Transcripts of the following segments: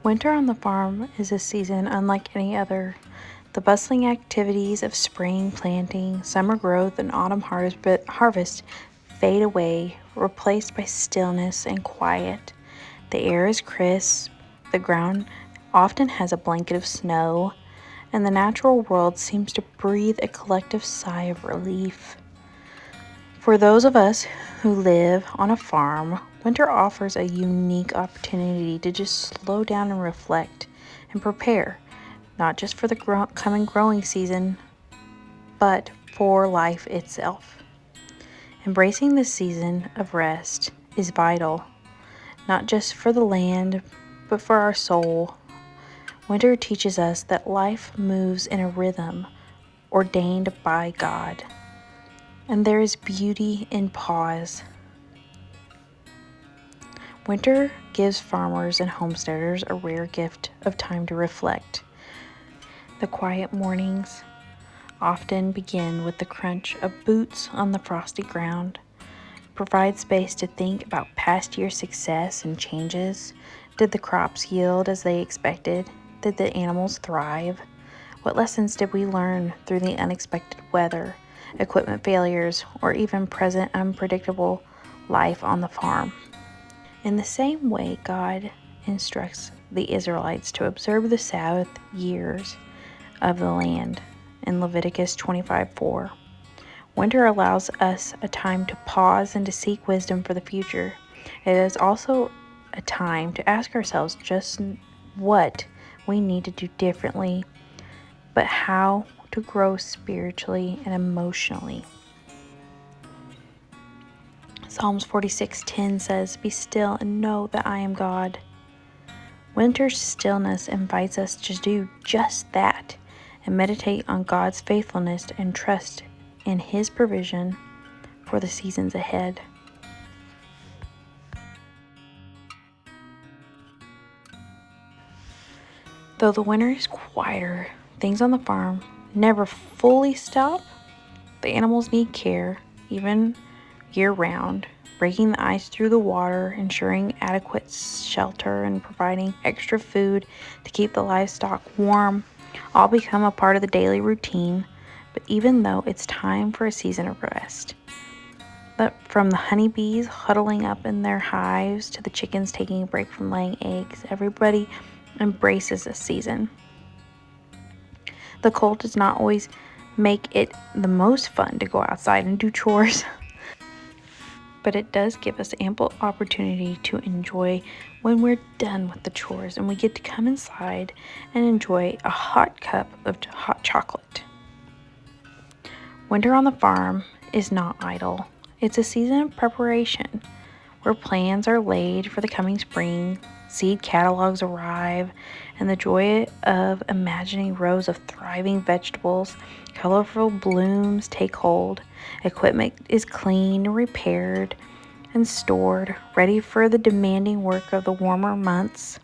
Winter on the farm is a season unlike any other. The bustling activities of spring planting, summer growth, and autumn harvest fade away, replaced by stillness and quiet. The air is crisp, the ground often has a blanket of snow, and the natural world seems to breathe a collective sigh of relief. For those of us who live on a farm, winter offers a unique opportunity to just slow down and reflect and prepare, not just for the coming growing season, but for life itself. Embracing this season of rest is vital, not just for the land, but for our soul. Winter teaches us that life moves in a rhythm ordained by God, and there is beauty in pause. Winter gives farmers and homesteaders a rare gift of time to reflect. The quiet mornings often begin with the crunch of boots on the frosty ground, provide space to think about past year's success and changes. Did the crops yield as they expected? Did the animals thrive? What lessons did we learn through the unexpected weather, equipment failures, or even present unpredictable life on the farm? In the same way, God instructs the Israelites to observe the Sabbath years of the land in Leviticus 25:4. Winter allows us a time to pause and to seek wisdom for the future. It is also a time to ask ourselves just what we need to do differently, but how to grow spiritually and emotionally. Psalms 46:10 says, "Be still and know that I am God." Winter's stillness invites us to do just that and meditate on God's faithfulness and trust in His provision for the seasons ahead. Though the winter is quieter, things on the farm never fully stop. The animals need care, even year-round, breaking the ice through the water, ensuring adequate shelter, and providing extra food to keep the livestock warm all become a part of the daily routine. But even though it's time for a season of rest, from the honeybees huddling up in their hives to the chickens taking a break from laying eggs, everybody embraces this season. The cold does not always make it the most fun to go outside and do chores, but it does give us ample opportunity to enjoy when we're done with the chores and we get to come inside and enjoy a hot cup of hot chocolate. Winter on the farm is not idle. It's a season of preparation where plans are laid for the coming spring, seed catalogs arrive, and the joy of imagining rows of thriving vegetables, colorful blooms take hold. Equipment is cleaned, repaired, and stored, ready for the demanding work of the warmer months.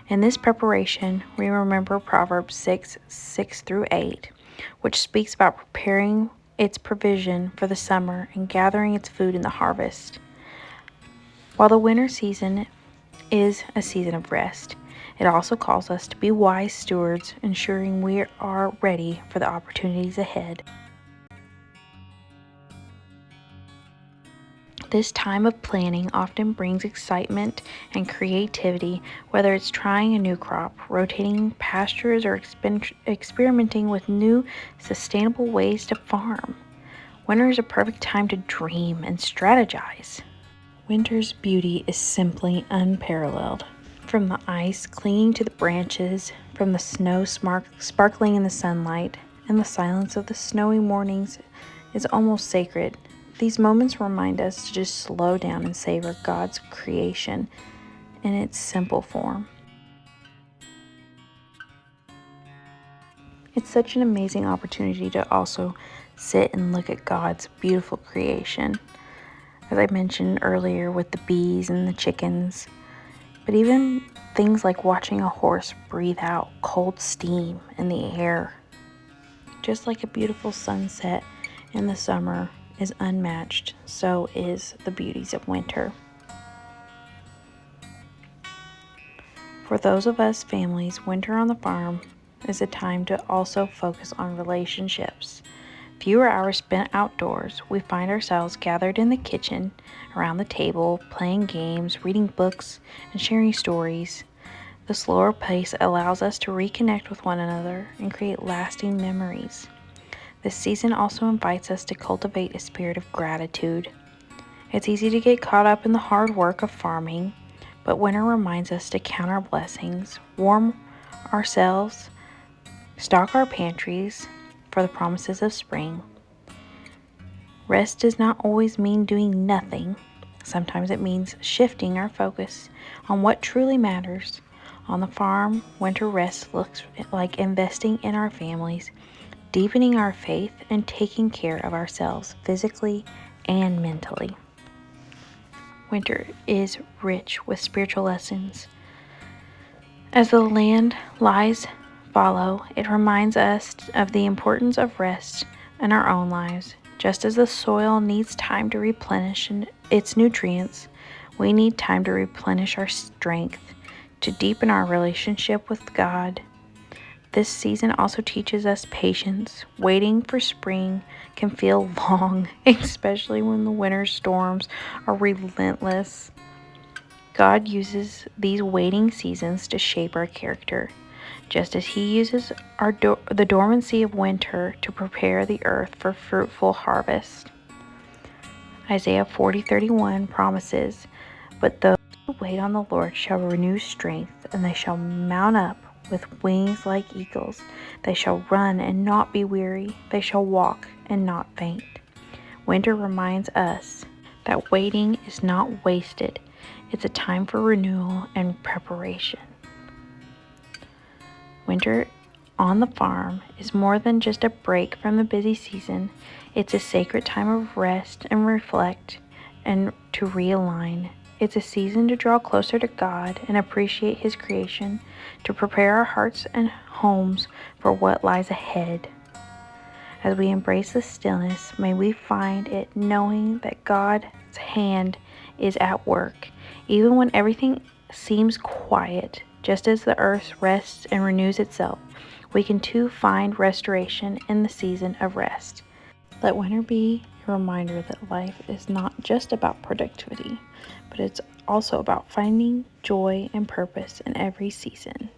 In this preparation, we remember Proverbs 6:6-8, which speaks about preparing its provision for the summer and gathering its food in the harvest. While the winter season is a season of rest, it also calls us to be wise stewards, ensuring we are ready for the opportunities ahead. This time of planning often brings excitement and creativity, whether it's trying a new crop, rotating pastures, or experimenting with new sustainable ways to farm. Winter is a perfect time to dream and strategize. Winter's beauty is simply unparalleled. From the ice clinging to the branches, from the snow sparkling in the sunlight, and the silence of the snowy mornings is almost sacred. These moments remind us to just slow down and savor God's creation in its simple form. It's such an amazing opportunity to also sit and look at God's beautiful creation. As I mentioned earlier with the bees and the chickens, but even things like watching a horse breathe out cold steam in the air. Just like a beautiful sunset in the summer is unmatched, so is the beauties of winter. For those of us families, winter on the farm is a time to also focus on relationships. Fewer hours spent outdoors, we find ourselves gathered in the kitchen, around the table, playing games, reading books, and sharing stories. The slower pace allows us to reconnect with one another and create lasting memories. This season also invites us to cultivate a spirit of gratitude. It's easy to get caught up in the hard work of farming, but winter reminds us to count our blessings, warm ourselves, stock our pantries for the promises of spring. Rest does not always mean doing nothing. Sometimes it means shifting our focus on what truly matters. On the farm, winter rest looks like investing in our families, deepening our faith, and taking care of ourselves physically and mentally. Winter is rich with spiritual lessons. As the land lies fallow, it reminds us of the importance of rest in our own lives. Just as the soil needs time to replenish its nutrients, we need time to replenish our strength, to deepen our relationship with God. This season also teaches us patience. Waiting for spring can feel long, especially when the winter storms are relentless. God uses these waiting seasons to shape our character, just as He uses the dormancy of winter to prepare the earth for fruitful harvest. Isaiah 40:31 promises, "But those who wait on the Lord shall renew strength, and they shall mount up with wings like eagles. They shall run and not be weary. They shall walk and not faint." Winter reminds us that waiting is not wasted. It's a time for renewal and preparation. Winter on the farm is more than just a break from the busy season. It's a sacred time of rest and reflect and to realign. It's a season to draw closer to God and appreciate His creation, to prepare our hearts and homes for what lies ahead. As we embrace the stillness, may we find it knowing that God's hand is at work, even when everything seems quiet. Just as the earth rests and renews itself, we can too find restoration in the season of rest. Let winter be a reminder that life is not just about productivity, but it's also about finding joy and purpose in every season.